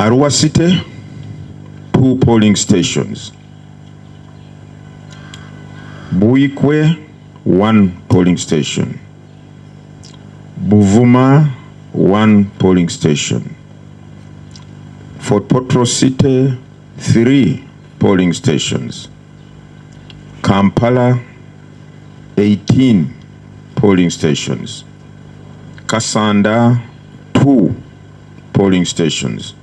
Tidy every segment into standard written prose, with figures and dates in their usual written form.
Arua City, 2 polling stations. Buikwe, 1 polling station. Buvuma, 1 polling station. Fort Portal City, 3 polling stations. Kampala, 18 polling stations. Kasanda, 2 polling stations.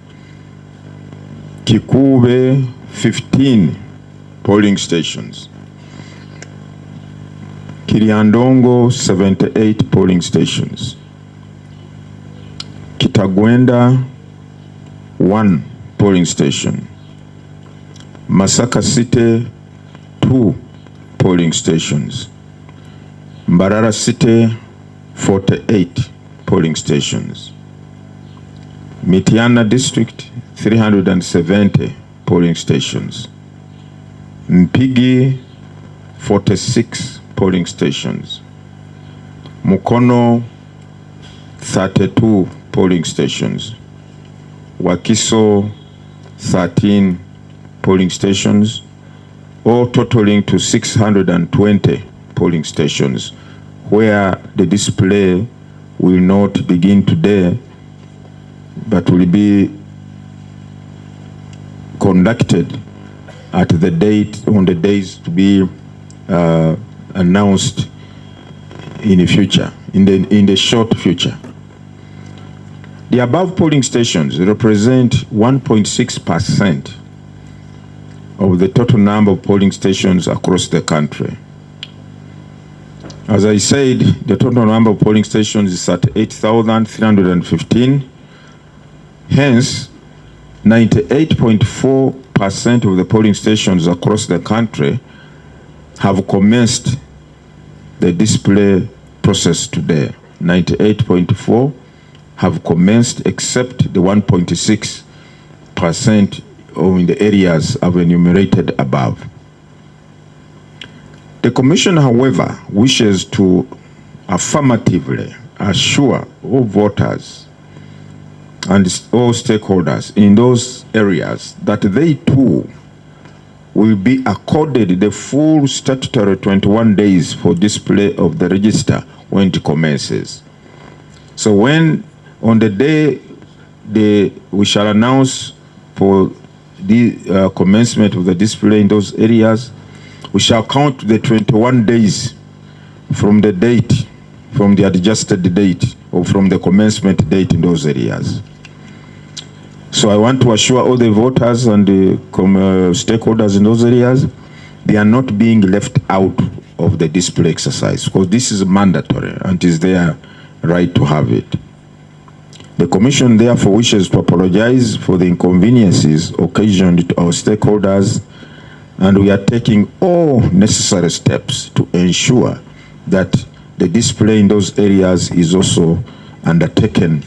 Kikube, 15 polling stations. Kiriandongo, 78 polling stations. Kitagwenda, 1 polling station. Masaka City, 2 polling stations. Mbarara City, 48 polling stations. Mityana District, 370 polling stations. Mpigi, 46 polling stations. Mukono, 32 polling stations. Wakiso, 13 polling stations, all totaling to 620 polling stations, where the display will not begin today, but will be conducted at the date, on the days to be announced in the future, in the short future. The above polling stations represent 1.6% of the total number of polling stations across the country. As I said, the total number of polling stations is at 8,315. Hence, 98.4% of the polling stations across the country have commenced the display process today. 98.4 have commenced, except the 1.6% in the areas I've enumerated above. The Commission, however, wishes to affirmatively assure all voters and all stakeholders in those areas that they too will be accorded the full statutory 21 days for display of the register when it commences. So when on the day we shall announce for the commencement of the display in those areas, we shall count the 21 days from the date, from the adjusted date, or from the commencement date in those areas. So I want to assure all the voters and the stakeholders in those areas, they are not being left out of the display exercise, because this is mandatory and it is their right to have it. The Commission therefore wishes to apologize for the inconveniences occasioned to our stakeholders, and we are taking all necessary steps to ensure that the display in those areas is also undertaken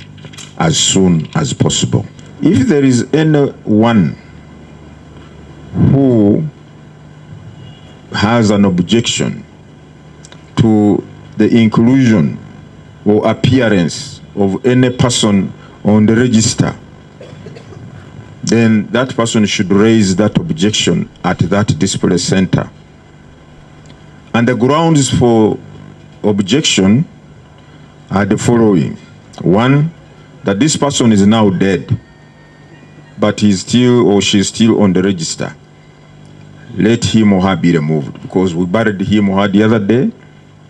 as soon as possible. If there is anyone who has an objection to the inclusion or appearance of any person on the register, then that person should raise that objection at that display center. And the grounds for objection are the following. One, that this person is now dead, but he's still or she's still on the register. Let him or her be removed, because we buried him or her the other day.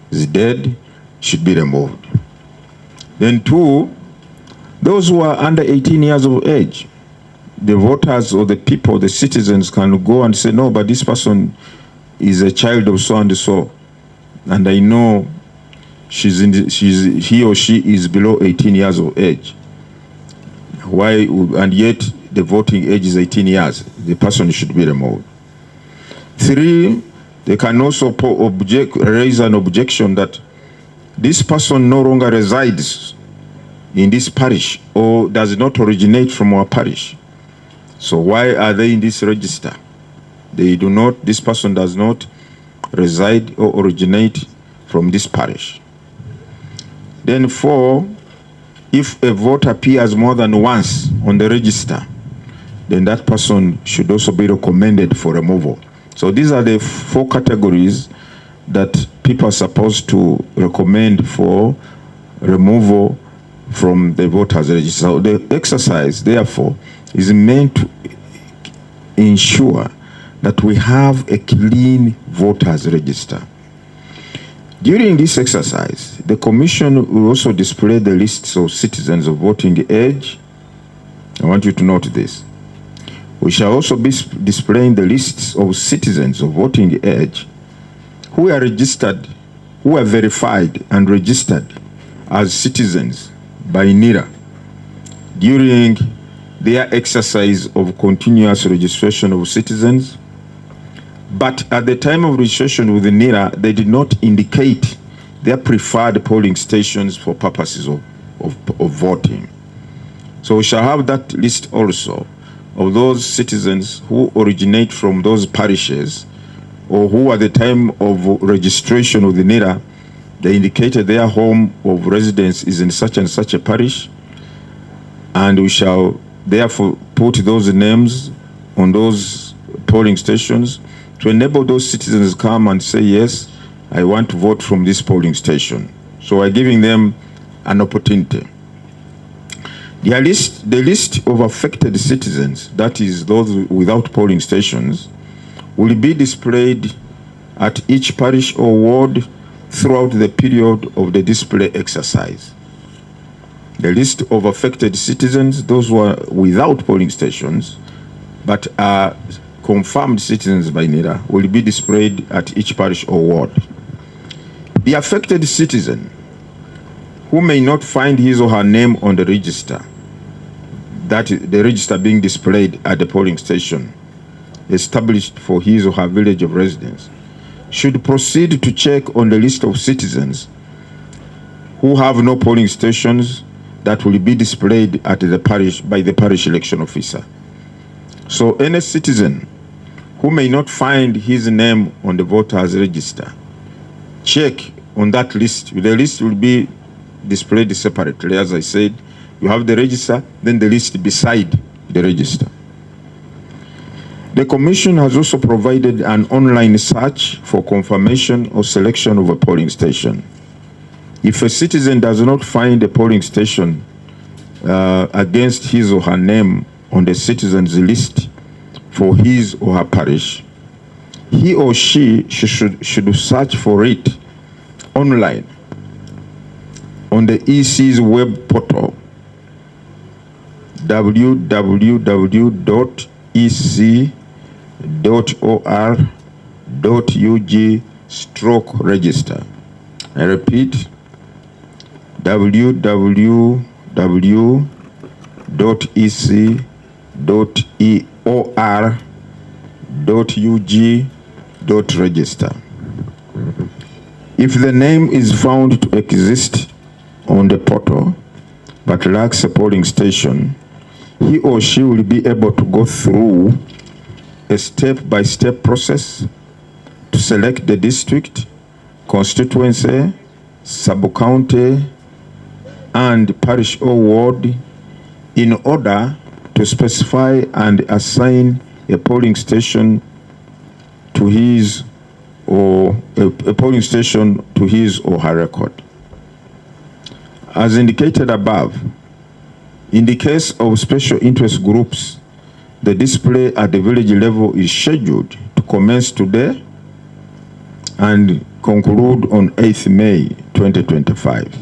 He's dead, should be removed. Then two, those who are under 18 years of age, the voters or the people, the citizens can go and say, no, but this person is a child of so and so, and I know he or she is below 18 years of age. Why? And yet the voting age is 18 years. The person should be removed. Three, they can also raise an objection that this person no longer resides in this parish or does not originate from our parish. So why are they in this register? They do not, this person does not reside or originate from this parish. Then four, if a vote appears more than once on the register, then that person should also be recommended for removal. So these are the 4 categories that people are supposed to recommend for removal from the voters register. So the exercise, therefore, is meant to ensure that we have a clean voters register. During this exercise, the Commission will also display the lists of citizens of voting age. I want you to note this. We shall also be displaying the lists of citizens of voting age who are registered, who are verified and registered as citizens by NIRA during their exercise of continuous registration of citizens. But at the time of registration with the NIRA, they did not indicate their preferred polling stations for purposes of voting. So we shall have that list also of those citizens who originate from those parishes or who at the time of registration with the NIRA, they indicated their home of residence is in such and such a parish, and we shall therefore put those names on those polling stations to enable those citizens to come and say, yes, I want to vote from this polling station. So we're giving them an opportunity. The list of affected citizens, that is those without polling stations, will be displayed at each parish or ward throughout the period of the display exercise. The list of affected citizens, those who are without polling stations but are confirmed citizens by NIRA, will be displayed at each parish or ward. The affected citizen who may not find his or her name on the register, that is the register being displayed at the polling station established for his or her village of residence, should proceed to check on the list of citizens who have no polling stations that will be displayed at the parish by the parish election officer. So any citizen who may not find his name on the voters register, check on that list. The list will be displayed separately. As I said, you have the register, then the list beside the register. The Commission has also provided an online search for confirmation or selection of a polling station. If a citizen does not find a polling station against his or her name on the citizens list for his or her parish, he or she should search for it online on the EC's web portal, www.ec.or.ug/register. I repeat, www.ec.or.ug.register. If the name is found to exist on the portal but lacks a polling station, he or she will be able to go through a step-by-step process to select the district, constituency, sub-county, and parish or ward in order to specify and assign a polling station to his or a polling station to his or her record. As indicated above, in the case of special interest groups, the display at the village level is scheduled to commence today and conclude on 8th May 2025.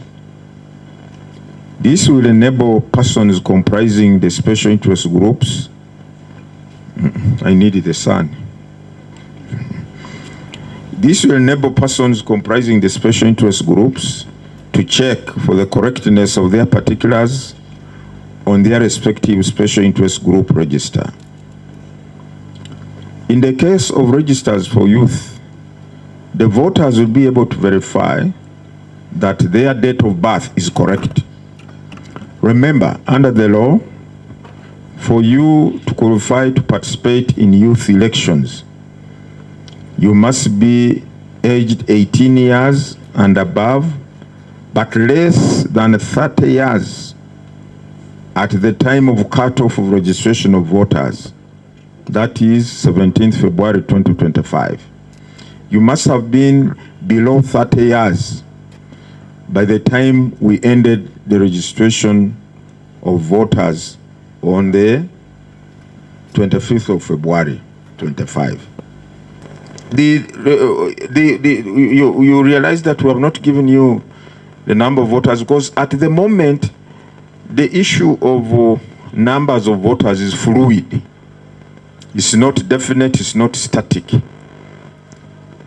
This will enable persons comprising the special interest groups. I needed the sun. This will enable persons comprising the special interest groups to check for the correctness of their particulars on their respective special interest group register. In the case of registers for youth, the voters will be able to verify that their date of birth is correct. Remember, under the law, for you to qualify to participate in youth elections, you must be aged 18 years and above, but less than 30 years at the time of cutoff of registration of voters, that is 17th February 2025, you must have been below 30 years by the time we ended the registration of voters on the 25th of February 25. You realize that we have not given you the number of voters because at the moment the issue of numbers of voters is fluid. It's not definite, it's not static.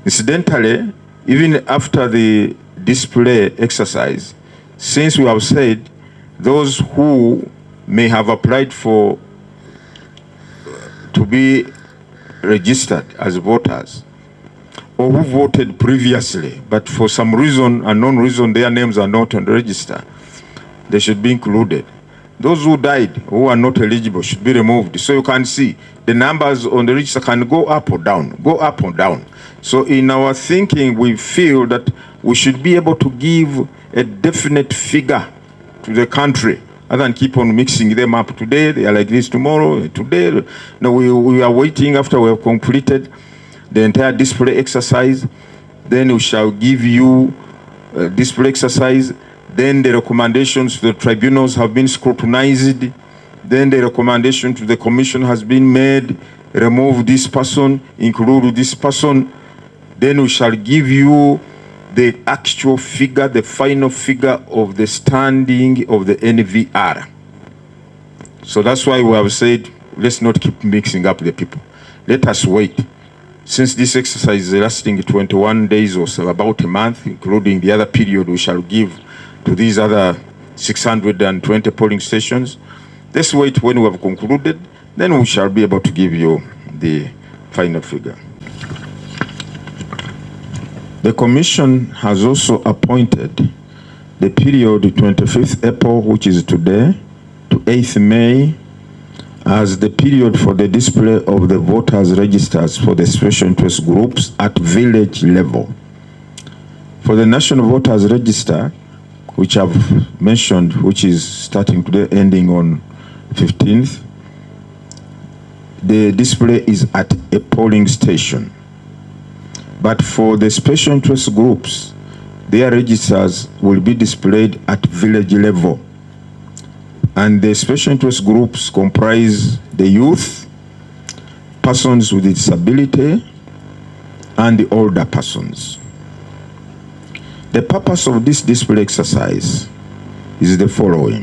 Incidentally, even after the display exercise, since we have said those who may have applied to be registered as voters or who voted previously, but for some reason, unknown reason, their names are not on the register, they should be included. Those who died, who are not eligible, should be removed. So you can see the numbers on the register can go up or down, go up or down. So in our thinking, we feel that we should be able to give a definite figure to the country other than keep on mixing them up. Today, they are like this, tomorrow, today. No, we are waiting after we have completed the entire display exercise. Then we shall give you a display exercise. Then the recommendations to the tribunals have been scrutinized. Then the recommendation to the commission has been made, remove this person, include this person. Then we shall give you the actual figure, the final figure of the standing of the NVR. So that's why we have said, let's not keep mixing up the people. Let us wait. Since this exercise is lasting 21 days or so, about a month, including the other period we shall give to these other 620 polling stations, let's wait when we have concluded, then we shall be able to give you the final figure. The Commission has also appointed the period 25th April, which is today, to 8th May, as the period for the display of the voters' registers for the special interest groups at village level. For the National Voters Register, which I've mentioned, which is starting today, ending on 15th, the display is at a polling station. But for the special interest groups, their registers will be displayed at village level. And the special interest groups comprise the youth, persons with disability, and the older persons. The purpose of this display exercise is the following.